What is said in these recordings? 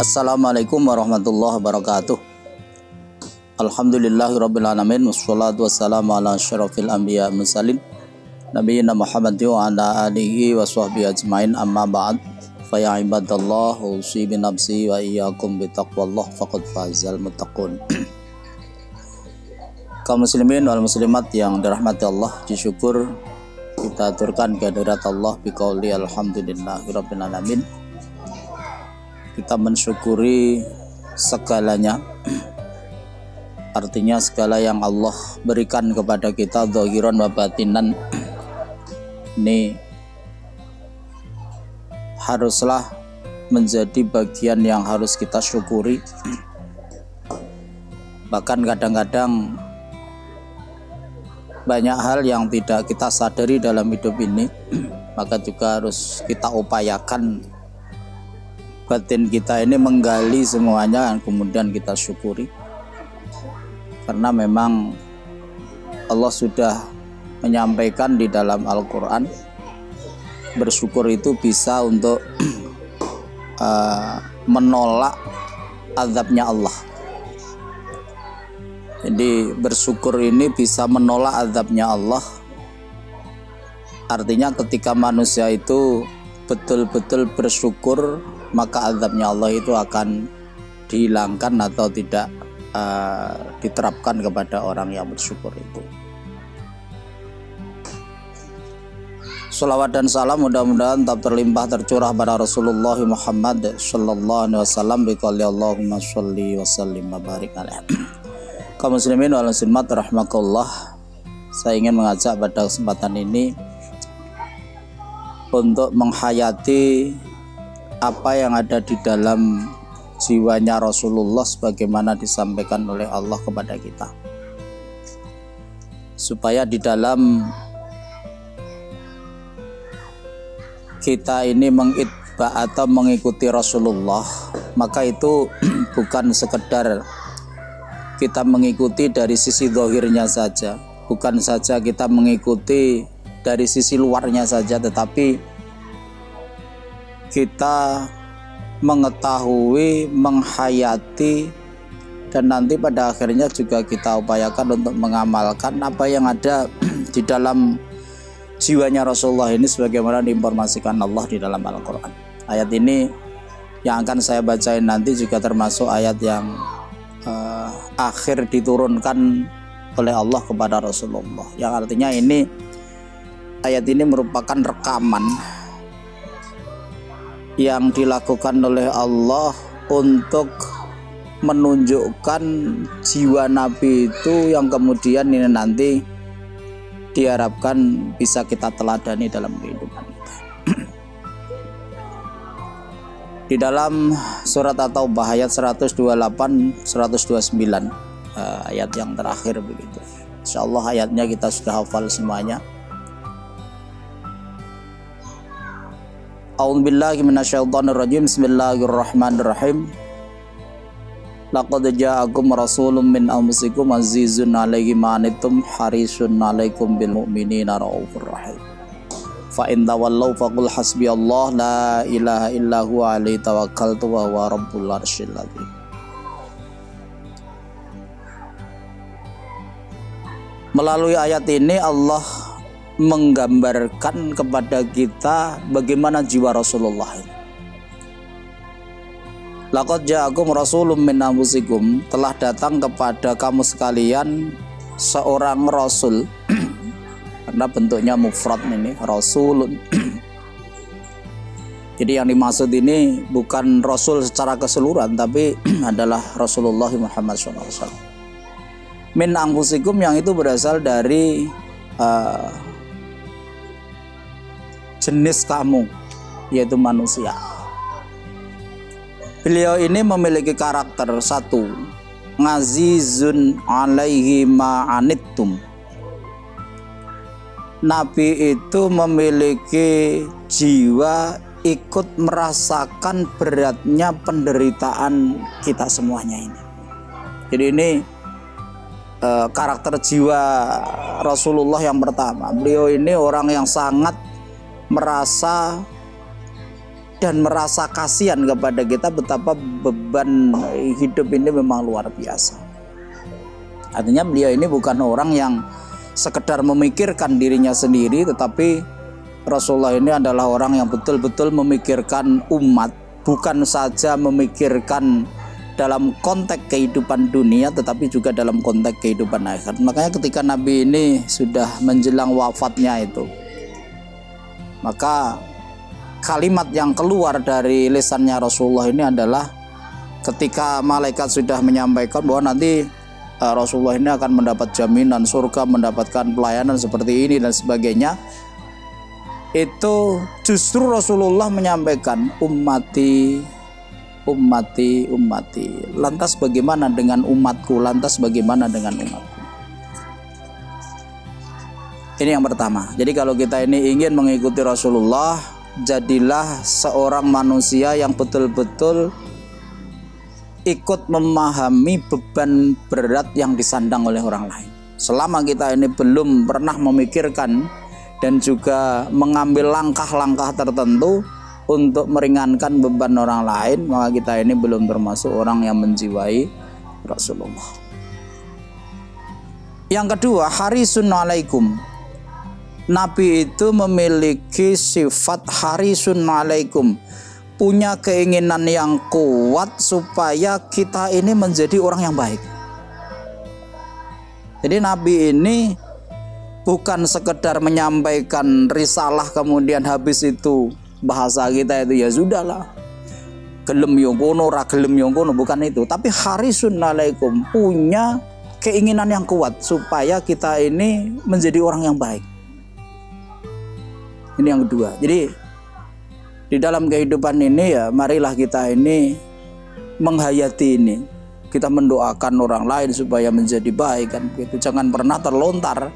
Assalamualaikum warahmatullahi wabarakatuh. Alhamdulillahirabbil alamin wassalatu wassalamu ala asyrofil anbiya mursalin nabiyina Muhammadin wa ala alihi washabbihi ajmain, amma ba'd. Fa ya ibadallah usi bi nafsi wa iyyakum bi taqwallah faqad fazal muttaqun. Kaum muslimin wal muslimat yang dirahmati Allah, disyukur kita aturkan kehadirat Allah biqauli alhamdulillahirabbil alamin. Kita mensyukuri segalanya, artinya segala yang Allah berikan kepada kita zahiran wa batinan ini haruslah menjadi bagian yang harus kita syukuri. Bahkan kadang-kadang banyak hal yang tidak kita sadari dalam hidup ini, maka juga harus kita upayakan batin kita ini menggali semuanya dan kemudian kita syukuri, karena memang Allah sudah menyampaikan di dalam Al-Quran, bersyukur itu bisa untuk menolak azabnya Allah. Jadi bersyukur ini bisa menolak azabnya Allah. Artinya ketika manusia itu betul-betul bersyukur, maka azabnya Allah itu akan dihilangkan atau tidak diterapkan kepada orang yang bersyukur itu. Salawat dan salam mudah-mudahan tetap terlimpah tercurah pada Rasulullah Muhammad sallallahu alaihi wasallam biqauli Allahumma sholli wa sallim wa barik alaihi. Kaum muslimin wal muslimat rahimakumullah, saya ingin mengajak pada kesempatan ini untuk menghayati apa yang ada di dalam jiwanya Rasulullah sebagaimana disampaikan oleh Allah kepada kita, supaya di dalam kita ini mengitba atau mengikuti Rasulullah, maka itu bukan sekedar kita mengikuti dari sisi zahirnya saja, bukan saja kita mengikuti dari sisi luarnya saja, tetapi kita mengetahui, menghayati, dan nanti pada akhirnya juga kita upayakan untuk mengamalkan apa yang ada di dalam jiwanya Rasulullah ini sebagaimana diinformasikan Allah di dalam Al-Quran. Ayat ini yang akan saya bacain nanti juga termasuk ayat yang akhir diturunkan oleh Allah kepada Rasulullah, yang artinya ini ayat ini merupakan rekaman yang dilakukan oleh Allah untuk menunjukkan jiwa Nabi itu yang kemudian ini nanti diharapkan bisa kita teladani dalam kehidupan kita. Di dalam surat At-Taubah ayat 128-129, ayat yang terakhir begitu. Insyaallah ayatnya kita sudah hafal semuanya. A'udzubillahi minasyaitonirrajim. Bismillahirrahmanirrahim. Laqad ja'akum rasulun min anfusikum azizun 'alaihi ma anittum harisun 'alaikum bil mu'minina raufur rahim. Fa in tawallaw faqul hasbiyallah la ilaha illa huwa 'alaihi tawakkaltu wa huwa rabbul arsyil azim. Melalui ayat ini Allah menggambarkan kepada kita bagaimana jiwa Rasulullah ini. Laqad ja'akum rasulun min anfusikum, telah datang kepada kamu sekalian seorang rasul karena bentuknya mufrad ini, rasulun. Jadi yang dimaksud ini bukan rasul secara keseluruhan, tapi adalah Rasulullah Muhammad SAW. Min anfusikum yang itu berasal dari jenis kamu, yaitu manusia. Beliau ini memiliki karakter satu, ngazizun 'alaihi ma anittum. Nabi itu memiliki jiwa ikut merasakan beratnya penderitaan kita semuanya ini. Jadi ini karakter jiwa Rasulullah yang pertama. Beliau ini orang yang sangat merasa dan merasa kasihan kepada kita betapa beban hidup ini memang luar biasa. Artinya beliau ini bukan orang yang sekedar memikirkan dirinya sendiri, tetapi Rasulullah ini adalah orang yang betul-betul memikirkan umat, bukan saja memikirkan dalam konteks kehidupan dunia tetapi juga dalam konteks kehidupan akhirat. Makanya ketika Nabi ini sudah menjelang wafatnya itu, maka kalimat yang keluar dari lisannya Rasulullah ini adalah ketika malaikat sudah menyampaikan bahwa nanti Rasulullah ini akan mendapat jaminan surga, mendapatkan pelayanan seperti ini dan sebagainya, itu justru Rasulullah menyampaikan ummati, ummati, ummati. Lantas bagaimana dengan umatku? Lantas bagaimana dengan umatku? Ini yang pertama. Jadi kalau kita ini ingin mengikuti Rasulullah, jadilah seorang manusia yang betul-betul ikut memahami beban berat yang disandang oleh orang lain. Selama kita ini belum pernah memikirkan dan juga mengambil langkah-langkah tertentu untuk meringankan beban orang lain, maka kita ini belum termasuk orang yang menjiwai Rasulullah. Yang kedua, harisun alaikum. Nabi itu memiliki sifat harisun alaikum, punya keinginan yang kuat supaya kita ini menjadi orang yang baik. Jadi Nabi ini bukan sekedar menyampaikan risalah kemudian habis itu bahasa kita itu ya sudahlah, gelem yo kono ra gelem yo kono, bukan itu. Tapi harisun alaikum, punya keinginan yang kuat supaya kita ini menjadi orang yang baik. Ini yang kedua. Jadi di dalam kehidupan ini ya marilah kita ini menghayati ini. Kita mendoakan orang lain supaya menjadi baik kan begitu. Jangan pernah terlontar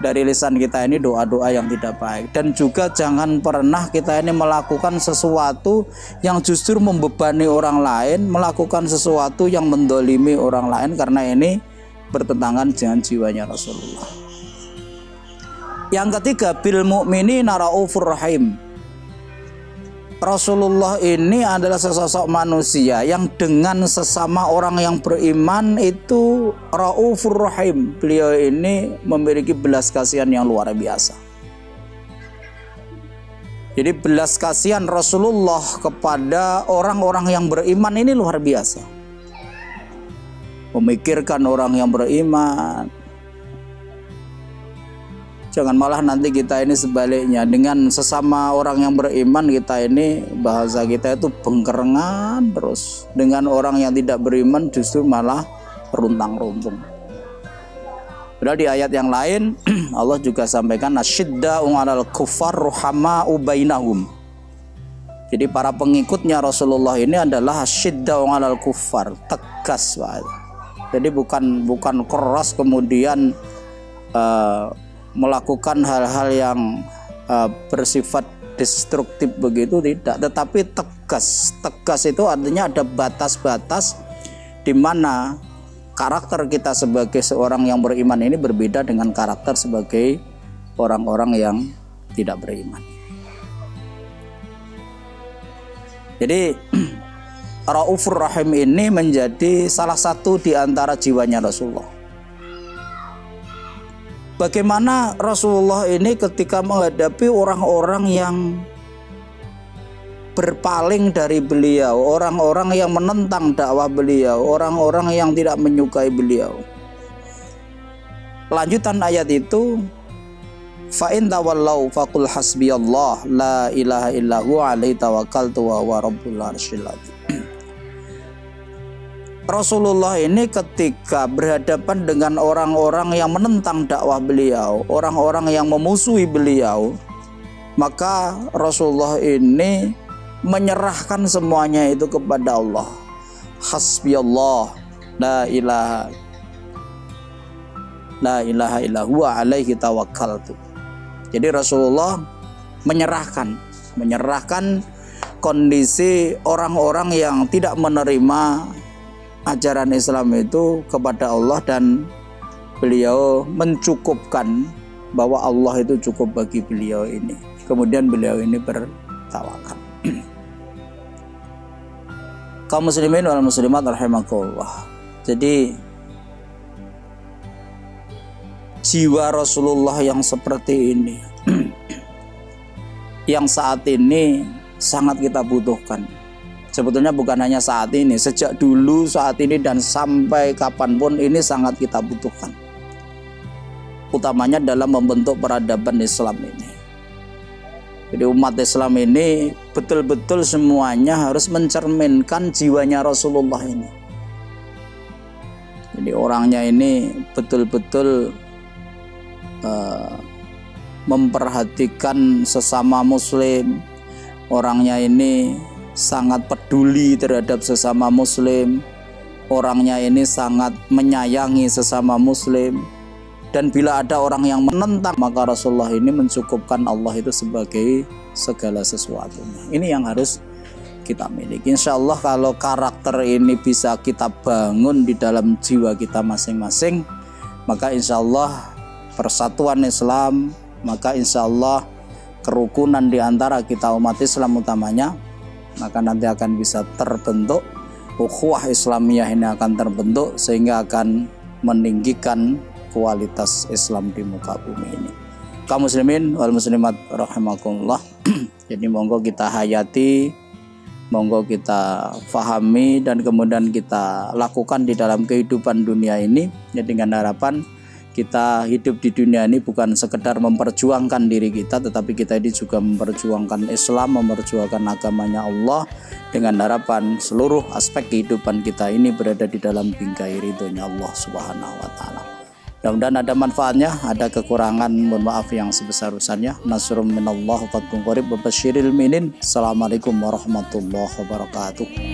dari lisan kita ini doa-doa yang tidak baik, dan juga jangan pernah kita ini melakukan sesuatu yang justru membebani orang lain, melakukan sesuatu yang mendolimi orang lain, karena ini bertentangan dengan jiwanya Rasulullah. Yang ketiga, bil mu'minina raufur rahim. Rasulullah ini adalah sesosok manusia yang dengan sesama orang yang beriman itu raufur rahim. Beliau ini memiliki belas kasihan yang luar biasa. Jadi belas kasihan Rasulullah kepada orang-orang yang beriman ini luar biasa. Memikirkan orang yang beriman. Jangan malah nanti kita ini sebaliknya, dengan sesama orang yang beriman kita ini bahasa kita itu bengkerengan terus, dengan orang yang tidak beriman justru malah runtang-runtung. Padahal di ayat yang lain Allah juga sampaikan asyidda'u 'alal kuffar ruhama'u bainahum. Jadi para pengikutnya Rasulullah ini adalah asyidda'u 'alal kuffar, tegas Pak. Jadi bukan keras kemudian melakukan hal-hal yang bersifat destruktif begitu, tidak, tetapi tegas. Tegas itu artinya ada batas-batas di mana karakter kita sebagai seorang yang beriman ini berbeda dengan karakter sebagai orang-orang yang tidak beriman. Jadi Raufur Rahim ini menjadi salah satu di antara jiwanya Rasulullah. Bagaimana Rasulullah ini ketika menghadapi orang-orang yang berpaling dari beliau, orang-orang yang menentang dakwah beliau, orang-orang yang tidak menyukai beliau. Lanjutan ayat itu, fa in tawallau faqul hasbiyallah la ilaha illahu alaihi tawakkaltu wa huwa rabbul arsyil azim. Rasulullah ini ketika berhadapan dengan orang-orang yang menentang dakwah beliau, orang-orang yang memusuhi beliau, maka Rasulullah ini menyerahkan semuanya itu kepada Allah. Hasbiyallah la ilaha illahu alaihi tawakkaltu. Jadi Rasulullah menyerahkan kondisi orang-orang yang tidak menerima ajaran Islam itu kepada Allah, dan beliau mencukupkan bahwa Allah itu cukup bagi beliau ini. Kemudian beliau ini bertawakal. Kaum muslimin wal muslimat rahimakumullah. Jadi jiwa Rasulullah yang seperti ini yang saat ini sangat kita butuhkan. Sebetulnya bukan hanya saat ini, sejak dulu, saat ini, dan sampai kapanpun ini sangat kita butuhkan. Utamanya dalam membentuk peradaban Islam ini. Jadi umat Islam ini betul-betul semuanya harus mencerminkan jiwanya Rasulullah ini. Jadi orangnya ini betul-betul memperhatikan sesama muslim. Orangnya ini sangat peduli terhadap sesama muslim. Orangnya ini sangat menyayangi sesama muslim. Dan bila ada orang yang menentang, maka Rasulullah ini mencukupkan Allah itu sebagai segala sesuatunya. Ini yang harus kita miliki. Insya Allah kalau karakter ini bisa kita bangun di dalam jiwa kita masing-masing, maka insya Allah persatuan Islam, maka insya Allah kerukunan di antara kita umat Islam utamanya, maka nanti akan bisa terbentuk. Ukhuwah Islamiyah ini akan terbentuk sehingga akan meninggikan kualitas Islam di muka bumi ini. Kaum muslimin wal muslimat rahimakumullah. Jadi monggo kita hayati, monggo kita fahami, dan kemudian kita lakukan di dalam kehidupan dunia ini, ya, dengan harapan kita hidup di dunia ini bukan sekedar memperjuangkan diri kita, tetapi kita ini juga memperjuangkan Islam, memperjuangkan agamanya Allah, dengan harapan seluruh aspek kehidupan kita ini berada di dalam bingkai ridhonya Allah Subhanahu wa taala. Mudah-mudahan ada manfaatnya, ada kekurangan mohon maaf yang sebesar-besarnya. Nasrun minallah wa fathun qarib wa basyiril mu'minin. Assalamualaikum warahmatullahi wabarakatuh.